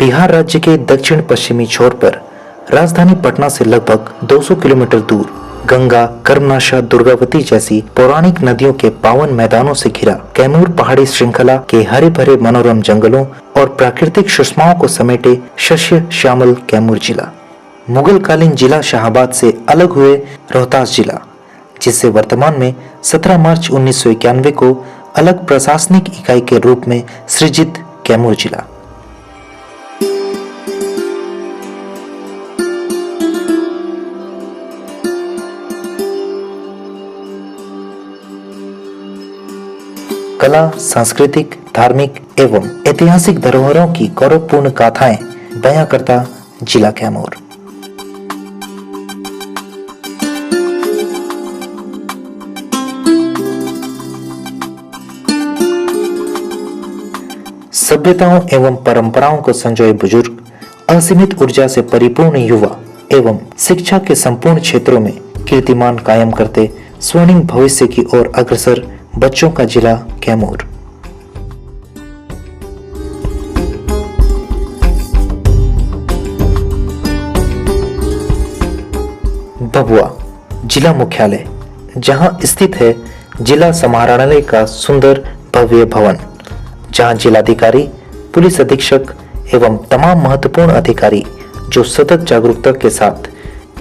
बिहार राज्य के दक्षिण पश्चिमी छोर पर राजधानी पटना से लगभग 200 किलोमीटर दूर गंगा, कर्मनाशा, दुर्गावती जैसी पौराणिक नदियों के पावन मैदानों से घिरा कैमूर पहाड़ी श्रृंखला के हरे भरे मनोरम जंगलों और प्राकृतिक सुषमाओं को समेटे शस्य श्यामल कैमूर जिला मुगल कालीन जिला शाहाबाद से अलग हुए रोहतास जिला, जिसे वर्तमान में 17 मार्च 1991 को अलग प्रशासनिक इकाई के रूप में सृजित कैमूर जिला। कला, सांस्कृतिक, धार्मिक एवं ऐतिहासिक धरोहरों की गौरवपूर्ण गाथाएं बयां करता जिला कैमूर। सभ्यताओं एवं परंपराओं को संजोए बुजुर्ग, असीमित ऊर्जा से परिपूर्ण युवा एवं शिक्षा के संपूर्ण क्षेत्रों में कीर्तिमान कायम करते स्वर्णिम भविष्य की ओर अग्रसर बच्चों का जिला कैमूर। भभुआ जिला मुख्यालय, जहां स्थित है जिला समाहरणालय का सुंदर भव्य भवन, जहां जिलाधिकारी, पुलिस अधीक्षक एवं तमाम महत्वपूर्ण अधिकारी जो सतत जागरूकता के साथ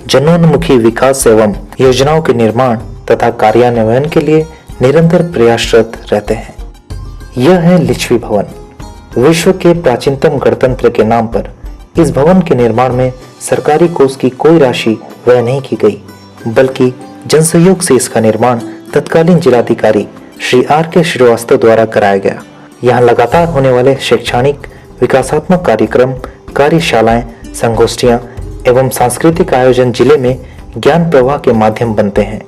जनोन्मुखी विकास एवं योजनाओं के निर्माण तथा कार्यान्वयन के लिए निरंतर प्रयासरत रहते हैं। यह है लिच्छवी भवन। विश्व के प्राचीनतम गणतंत्र के नाम पर इस भवन के निर्माण में सरकारी कोष की कोई राशि व्यय नहीं की गई, बल्कि जनसहयोग से इसका निर्माण तत्कालीन जिलाधिकारी श्री R.K. श्रीवास्तव द्वारा कराया गया। यहाँ लगातार होने वाले शैक्षणिक विकासात्मक कार्यक्रम, कार्यशालाएं, संगोष्ठियां एवं सांस्कृतिक आयोजन जिले में ज्ञान प्रवाह के माध्यम बनते हैं।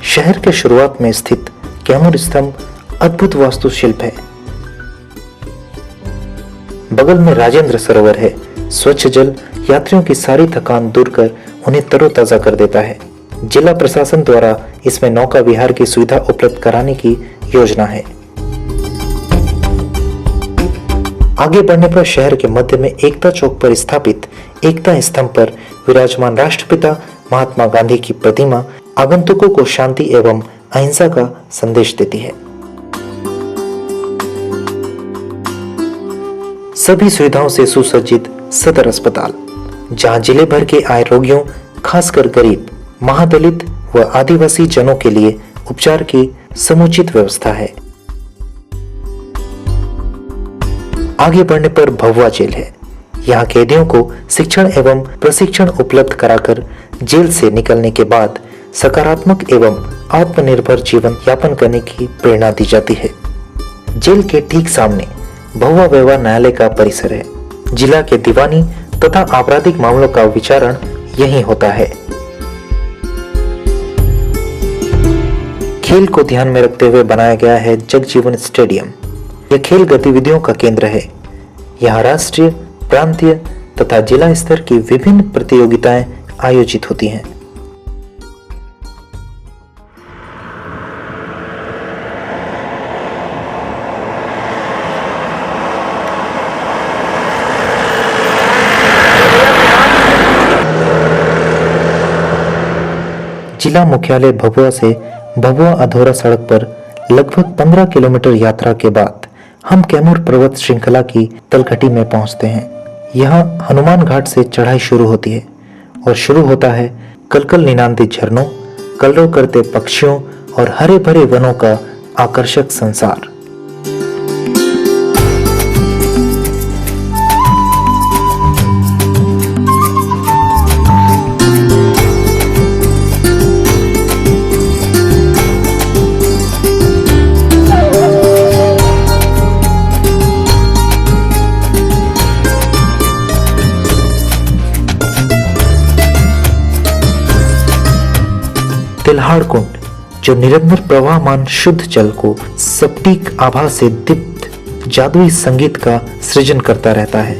शहर के शुरुआत में स्थित कैमूर स्तंभ अद्भुत वास्तुशिल्प है। बगल में राजेंद्र सरोवर है। स्वच्छ जल यात्रियों की सारी थकान दूर कर उन्हें तरोताजा कर देता है। जिला प्रशासन द्वारा इसमें नौका विहार की सुविधा उपलब्ध कराने की योजना है। आगे बढ़ने पर शहर के मध्य में एकता चौक पर स्थापित एकता स्तंभ पर विराजमान राष्ट्रपिता महात्मा गांधी की प्रतिमा आगंतुकों को शांति एवं अहिंसा का संदेश देती है। सभी सुविधाओं से सुसज्जित सदर अस्पताल, जहां जिले भर के आए रोगियों, खासकर गरीब, महादलित व आदिवासी जनों के लिए उपचार की समुचित व्यवस्था है। आगे बढ़ने पर भभुआ जेल है। यहाँ कैदियों को शिक्षण एवं प्रशिक्षण उपलब्ध कराकर जेल से निकलने के बाद सकारात्मक एवं आत्मनिर्भर जीवन यापन करने की प्रेरणा दी जाती है। जेल के ठीक सामने भभुआ व्यवहार न्यायालय का परिसर है। जिला के दीवानी तथा आपराधिक मामलों का विचारण यहीं होता है। खेल को ध्यान में रखते हुए बनाया गया है जगजीवन स्टेडियम। यह खेल गतिविधियों का केंद्र है। यहाँ राष्ट्रीय, प्रांतीय तथा जिला स्तर की विभिन्न प्रतियोगिताएं आयोजित होती हैं। जिला मुख्यालय भभुआ से भभुआ अधौरा सड़क पर लगभग 15 किलोमीटर यात्रा के बाद हम कैमूर पर्वत श्रृंखला की तलघटी में पहुंचते हैं। यहाँ हनुमान घाट से चढ़ाई शुरू होती है और शुरू होता है कलकल निनादे झरनों, कलरव करते पक्षियों और हरे भरे वनों का आकर्षक संसार। तिल्हाड़ कुंड, जो निरंतर प्रवाहमान शुद्ध जल को सप्टीक आभा से दीप्त जादुई संगीत का सृजन करता रहता है।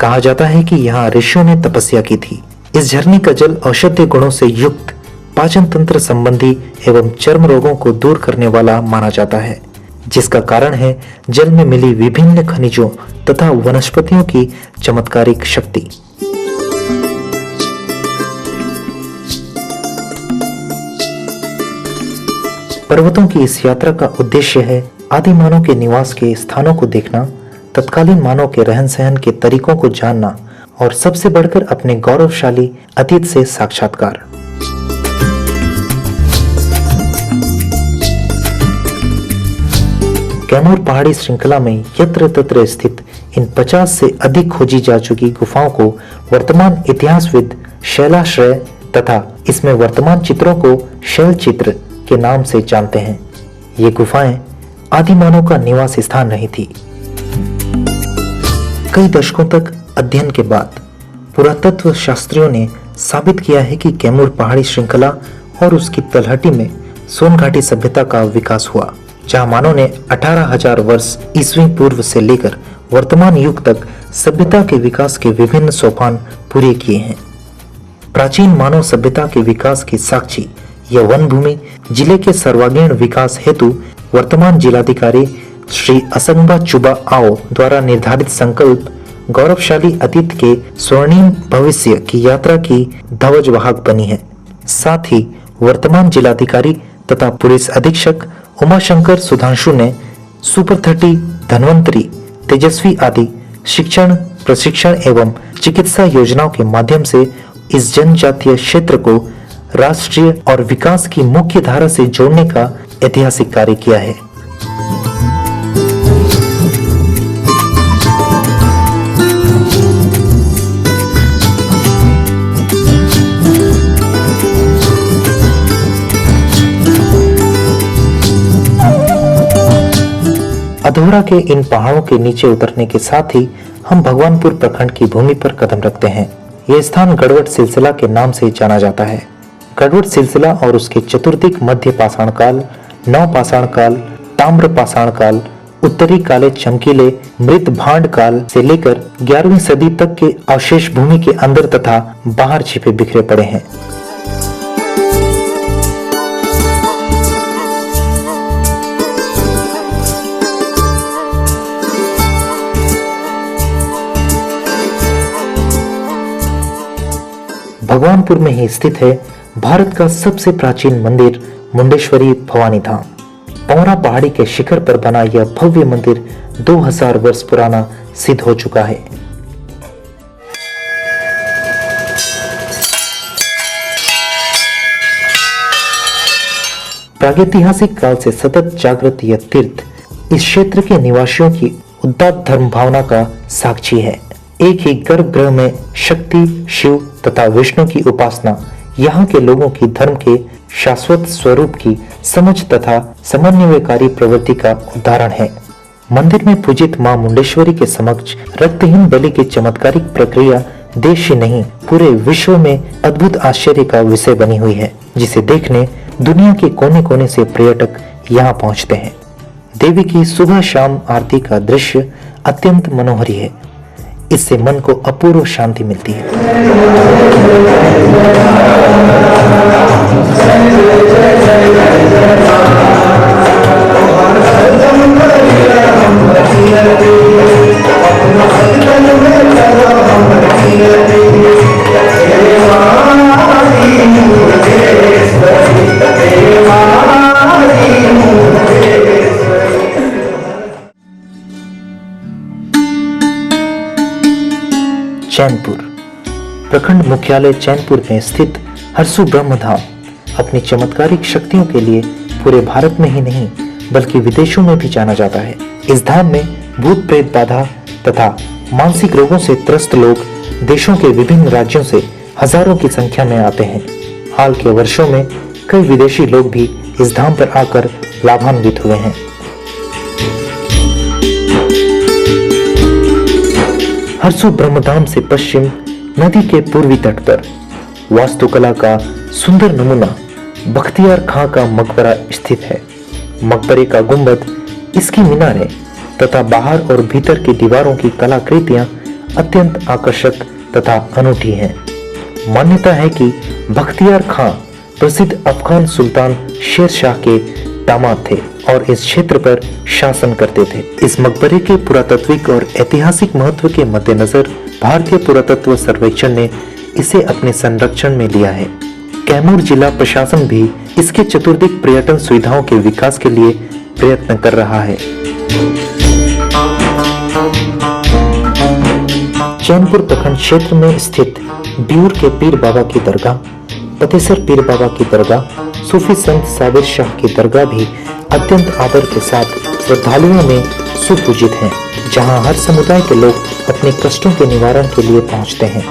कहा जाता है कि यहाँ ऋषियों ने तपस्या की थी। इस झरने का जल औषधीय गुणों से युक्त, पाचन तंत्र संबंधी एवं चर्म रोगों को दूर करने वाला माना जाता है, जिसका कारण है जल में मिली विभिन्न खनिजों तथा वनस्पतियों की चमत्कारिक शक्ति। पर्वतों की इस यात्रा का उद्देश्य है आदि मानव के निवास के स्थानों को देखना, तत्कालीन मानव के रहन सहन के तरीकों को जानना और सबसे बढ़कर अपने गौरवशाली अतीत से साक्षात्कार। कैमूर पहाड़ी श्रृंखला में यत्र तत्र स्थित इन 50 से अधिक खोजी जा चुकी गुफाओं को वर्तमान इतिहासविद शैलाश्रय तथा इसमें वर्तमान चित्रों को शैल चित्र के नाम से जानते हैं। ये गुफाएं आदि मानव का निवास स्थान नहीं थी। कई दशकों तक अध्ययन के बाद पुरातत्व शास्त्रियों ने साबित किया है कि कैमूर पहाड़ी श्रृंखला और उसकी तलहटी में सोनघाटी सभ्यता का विकास हुआ, जहां मानव ने 18,000 वर्ष ईस्वी पूर्व से लेकर वर्तमान युग तक सभ्यता के विकास के विभिन्न सोपान पूरे किए हैं। प्राचीन मानव सभ्यता के विकास की साक्षी यह वन भूमि जिले के सर्वांगीण विकास हेतु वर्तमान जिलाधिकारी श्री असंबा चुबा आओ द्वारा निर्धारित संकल्प गौरवशाली अतीत के स्वर्णिम भविष्य की यात्रा की ध्वजवाहक बनी है। साथ ही वर्तमान जिलाधिकारी तथा पुलिस अधीक्षक उमाशंकर सुधांशु ने सुपर 30, धन्वंतरी, तेजस्वी आदि शिक्षण, प्रशिक्षण एवं चिकित्सा योजनाओं के माध्यम से इस जनजातीय क्षेत्र को राष्ट्रीय और विकास की मुख्य धारा से जोड़ने का ऐतिहासिक कार्य किया है। अधौरा के इन पहाड़ों के नीचे उतरने के साथ ही हम भगवानपुर प्रखंड की भूमि पर कदम रखते हैं। यह स्थान गढ़वट सिलसिला के नाम से जाना जाता है। गढ़वट सिलसिला और उसके चतुर्दिक मध्य पाषाण काल, नव पाषाण काल, ताम्र पाषाण काल, उत्तरी काले चमकीले मृत भांड काल से लेकर 11वीं सदी तक के अवशेष भूमि के अंदर तथा बाहर छिपे बिखरे पड़े हैं। भगवानपुर में ही स्थित है भारत का सबसे प्राचीन मंदिर मुंडेश्वरी भवानी धाम। पौरा पहाड़ी के शिखर पर बना यह भव्य मंदिर 2000 वर्ष पुराना सिद्ध हो चुका है। प्रागैतिहासिक काल से सतत जागृत यह तीर्थ इस क्षेत्र के निवासियों की उदात्त धर्म भावना का साक्षी है। एक ही गर्भगृह में शक्ति, शिव तथा विष्णु की उपासना यहाँ के लोगों की धर्म के शाश्वत स्वरूप की समझ तथा समन्वयकारी प्रवृत्ति का उदाहरण है। मंदिर में पूजित मां मुंडेश्वरी के समक्ष रक्तहीन बलि की चमत्कारिक प्रक्रिया देश ही नहीं पूरे विश्व में अद्भुत आश्चर्य का विषय बनी हुई है, जिसे देखने दुनिया के कोने कोने से पर्यटक यहाँ पहुँचते हैं। देवी की सुबह शाम आरती का दृश्य अत्यंत मनोहरी है। इससे मन को अपूर्व शांति मिलती है। चैनपुर प्रखंड मुख्यालय चैनपुर में स्थित हरसू ब्रह्म धाम अपनी चमत्कारिक शक्तियों के लिए पूरे भारत में ही नहीं बल्कि विदेशों में भी जाना जाता है। इस धाम में भूत प्रेत बाधा तथा मानसिक रोगों से त्रस्त लोग देशों के विभिन्न राज्यों से हजारों की संख्या में आते हैं। हाल के वर्षों में कई विदेशी लोग भी इस धाम पर आकर लाभान्वित हुए हैं। हरसू ब्रह्मधाम से पश्चिम नदी के पूर्वी तट पर वास्तुकला का सुंदर नमूना बख्तियार खां का मकबरा स्थित है। मकबरे का गुंबद, इसकी मीनारें तथा बाहर और भीतर की दीवारों की कलाकृतियां अत्यंत आकर्षक तथा अनूठी है। मान्यता है कि बख्तियार खां प्रसिद्ध अफगान सुल्तान शेर शाह के दामाद थे और इस क्षेत्र पर शासन करते थे। इस मकबरे के पुरातात्विक और ऐतिहासिक महत्व के मद्देनजर भारतीय पुरातत्व सर्वेक्षण ने इसे अपने संरक्षण में लिया है। कैमूर जिला प्रशासन भी इसके चतुर्दिक पर्यटन सुविधाओं के विकास के लिए प्रयत्न कर रहा है। चैनपुर प्रखंड क्षेत्र में स्थित बियूर के पीर बाबा की दरगाह, पतेसर पीर बाबा की दरगाह, सूफी संत साबिर शाह की दरगाह भी अत्यंत आदर के साथ श्रद्धालुओं में सुपूजित हैं, जहां हर समुदाय के लोग अपने कष्टों के निवारण के लिए पहुंचते हैं।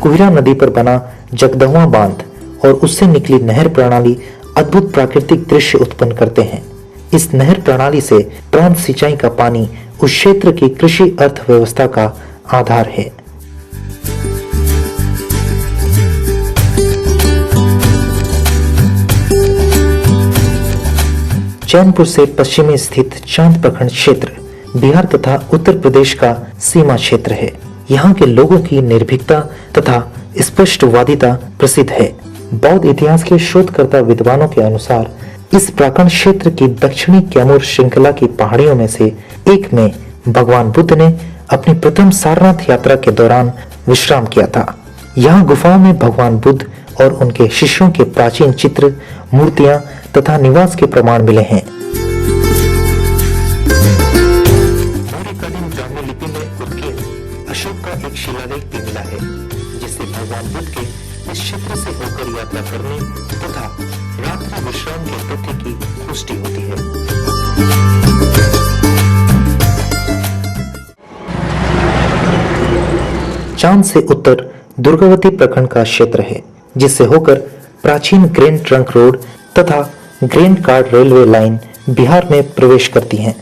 कुहिरा नदी पर बना जगदहुआ बांध और उससे निकली नहर प्रणाली अद्भुत प्राकृतिक दृश्य उत्पन्न करते हैं। इस नहर प्रणाली से प्रांत सिंचाई का पानी उस क्षेत्र की कृषि अर्थव्यवस्था का आधार है। चैनपुर से पश्चिम में स्थित चांद प्रखंड क्षेत्र बिहार तथा उत्तर प्रदेश का सीमा क्षेत्र है। यहाँ के लोगों की निर्भीकता तथा स्पष्टवादिता प्रसिद्ध है। बौद्ध इतिहास के शोधकर्ता विद्वानों के अनुसार इस प्राकरण क्षेत्र की दक्षिणी कैमूर श्रृंखला की पहाड़ियों में से एक में भगवान बुद्ध ने अपनी प्रथम सारनाथ यात्रा के दौरान विश्राम किया था। यहाँ गुफाओं में भगवान बुद्ध और उनके शिष्यों के प्राचीन चित्र, मूर्तियां तथा निवास के प्रमाण मिले हैं। अशोक का एक शिलालेख भी मिला है, जिससे भगवान बुद्ध के इस क्षेत्र से होकर यात्रा करने तथा रात्रि विश्राम के तथ्य की पुष्टि होती है। चांद से उत्तर दुर्गावती प्रखंड का क्षेत्र है, जिससे होकर प्राचीन ग्रैंड ट्रंक रोड तथा grand card railway line Bihar में प्रवेश करती हैं।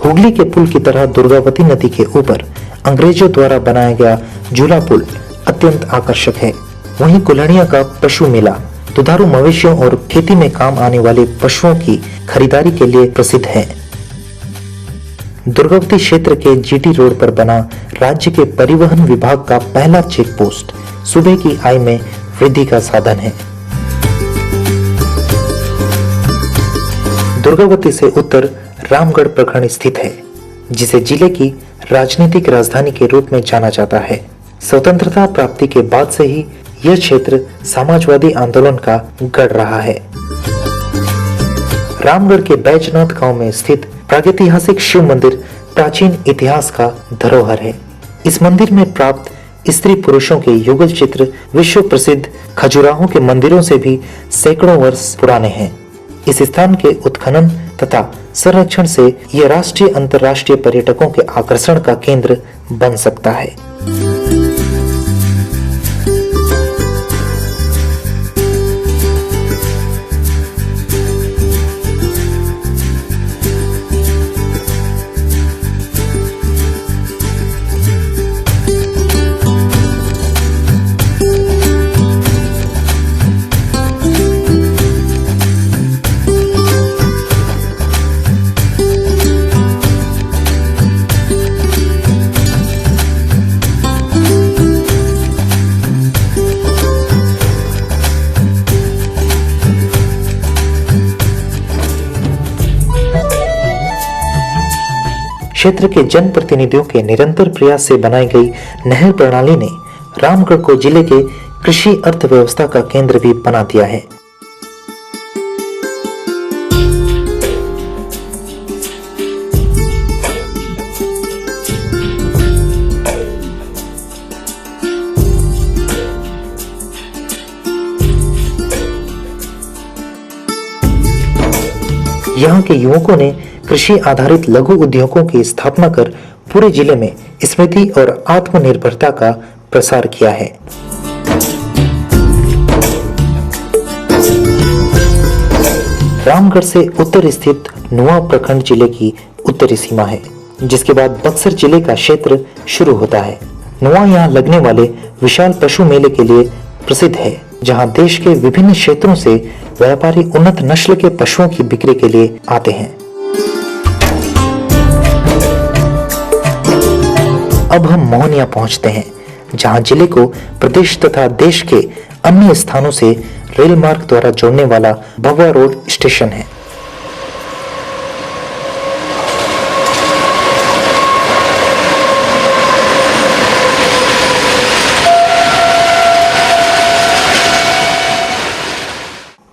हुगली के पुल की तरह दुर्गावती नदी के ऊपर अंग्रेजों द्वारा बनाया गया झूला पुल अत्यंत आकर्षक है। वहीं कुल्हड़िया का पशु मेला दुधारू मवेशियों और खेती में काम आने वाले पशुओं की खरीदारी के लिए प्रसिद्ध है। दुर्गावती क्षेत्र के जीटी रोड पर बना राज्य के परिवहन विभाग का पहला चेक पोस्ट सुबह की आय में वृद्धि का साधन है। दुर्गावती से उत्तर रामगढ़ प्रखंड स्थित है, जिसे जिले की राजनीतिक राजधानी के रूप में जाना जाता है। स्वतंत्रता प्राप्ति के बाद से ही यह क्षेत्र समाजवादी आंदोलन का गढ़ रहा है। रामगढ़ के बैजनाथ गांव में स्थित प्रागैतिहासिक शिव मंदिर प्राचीन इतिहास का धरोहर है। इस मंदिर में प्राप्त स्त्री पुरुषों के युगल चित्र विश्व प्रसिद्ध खजुराहो के मंदिरों से भी सैकड़ों वर्ष पुराने हैं। इस स्थान के उत्खनन तथा संरक्षण से यह राष्ट्रीय अंतर्राष्ट्रीय पर्यटकों के आकर्षण का केंद्र बन सकता है। क्षेत्र के जनप्रतिनिधियों के निरंतर प्रयास से बनाई गई नहर प्रणाली ने रामगढ़ को जिले के कृषि अर्थव्यवस्था का केंद्र भी बना दिया है। यहाँ के युवकों ने कृषि आधारित लघु उद्योगों की स्थापना कर पूरे जिले में समृद्धि और आत्मनिर्भरता का प्रसार किया है। रामगढ़ से उत्तर स्थित नुआ प्रखंड जिले की उत्तरी सीमा है, जिसके बाद बक्सर जिले का क्षेत्र शुरू होता है। नुआ यहाँ लगने वाले विशाल पशु मेले के लिए प्रसिद्ध है, जहां देश के विभिन्न क्षेत्रों से व्यापारी उन्नत नस्ल के पशुओं की बिक्री के लिए आते हैं। अब हम मोहनिया पहुंचते हैं, जहां जिले को प्रदेश तथा देश के अन्य स्थानों से रेल मार्ग द्वारा जोड़ने वाला भभुआ रोड स्टेशन है।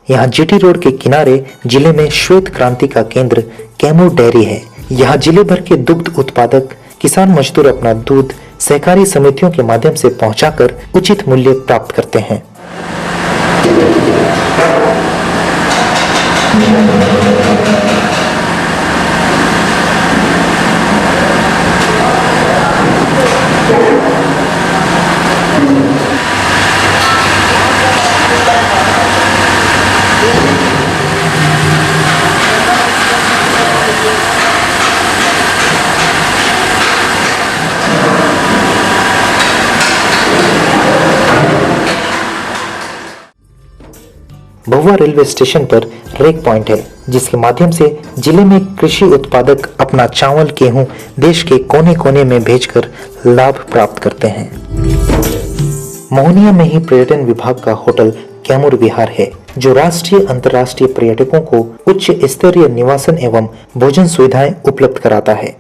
यहाँ जीटी रोड के किनारे जिले में श्वेत क्रांति का केंद्र कैमूर डेयरी है। यहाँ जिले भर के दुग्ध उत्पादक किसान मजदूर अपना दूध सहकारी समितियों के माध्यम से पहुंचाकर उचित मूल्य प्राप्त करते हैं। भभुआ रेलवे स्टेशन पर रेक पॉइंट है, जिसके माध्यम से जिले में कृषि उत्पादक अपना चावल गेहूं देश के कोने कोने में भेजकर लाभ प्राप्त करते हैं। मोहनिया में ही पर्यटन विभाग का होटल कैमूर विहार है, जो राष्ट्रीय अंतर्राष्ट्रीय पर्यटकों को उच्च स्तरीय निवासन एवं भोजन सुविधाएं उपलब्ध कराता है।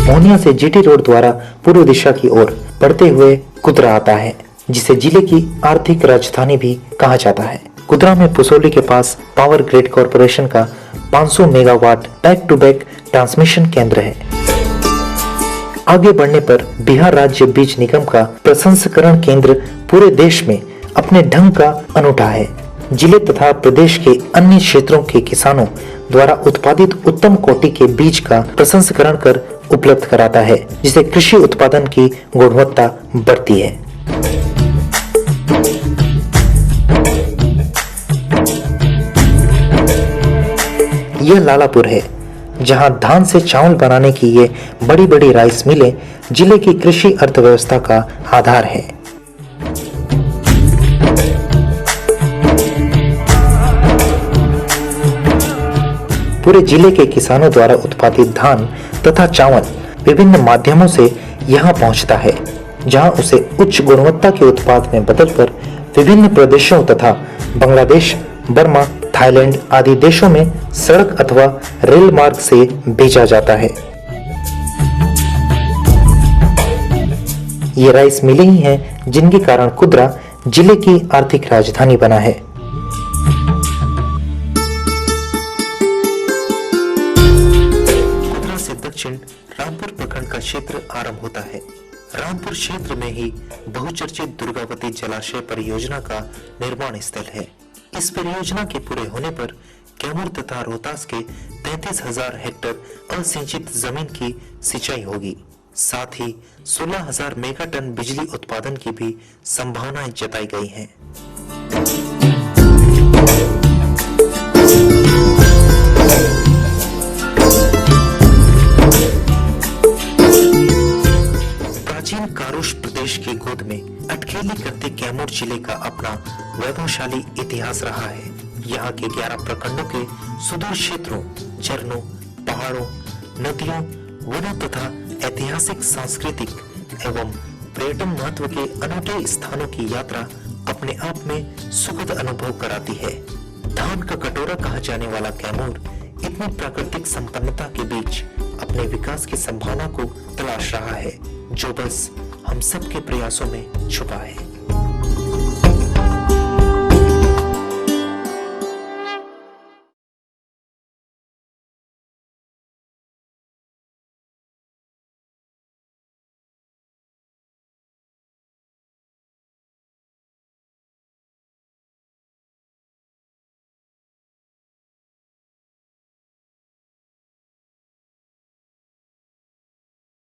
मोहनिया से जीटी रोड द्वारा पूर्व दिशा की ओर बढ़ते हुए कुदरा आता है, जिसे जिले की आर्थिक राजधानी भी कहा जाता है। कुदरा में पुसोली के पास पावर ग्रिड कॉरपोरेशन का 500 megawatt back to back transmission केंद्र है। आगे बढ़ने पर बिहार राज्य बीज निगम का प्रसंस्करण केंद्र पूरे देश में अपने ढंग का अनूठा है। जिले तथा प्रदेश के अन्य क्षेत्रों के किसानों द्वारा उत्पादित उत्तम कोटि के बीज का प्रसंस्करण कर उपलब्ध कराता है, जिससे कृषि उत्पादन की गुणवत्ता बढ़ती है। यह लालापुर है, जहां धान से चावल बनाने की ये बड़ी बड़ी राइस मिलें जिले की कृषि अर्थव्यवस्था का आधार है। पूरे जिले के किसानों द्वारा उत्पादित धान तथा चावल विभिन्न माध्यमों से यहां पहुंचता है, जहां उसे उच्च गुणवत्ता के उत्पाद में बदलकर विभिन्न प्रदेशों तथा बांग्लादेश, बर्मा, थाईलैंड आदि देशों में सड़क अथवा रेल मार्ग से भेजा जाता है। ये राइस मिलें ही हैं, जिनके कारण कुदरा जिले की आर्थिक राजधानी बना है। कुदरा से दक्षिण रामपुर प्रखंड का क्षेत्र आरंभ होता है। रामपुर क्षेत्र में ही बहुचर्चित दुर्गावती जलाशय परियोजना का निर्माण स्थल है। इस परियोजना के पूरे होने पर कैमूर तथा रोहतास के 33,000 हेक्टेयर असिंचित जमीन की सिंचाई होगी। साथ ही 16,000 मेगा टन बिजली उत्पादन की भी संभावनाएं जताई गई हैं। प्राचीन कारुष प्रदेश के गोद में अटकेली करते कैमूर जिले का अपना वैभवशाली इतिहास रहा है। यहाँ के 11 प्रखंडों के सुदूर क्षेत्रों, झरनों, पहाड़ों, नदियों, वनों तथा ऐतिहासिक, सांस्कृतिक एवं पर्यटन महत्व के अनूठे स्थानों की यात्रा अपने आप में सुखद अनुभव कराती है। धान का कटोरा कहा जाने वाला कैमूर इतनी प्राकृतिक संपन्नता के बीच अपने विकास की संभावना को तलाश रहा है, जो बस हम सबके प्रयासों में छुपा है।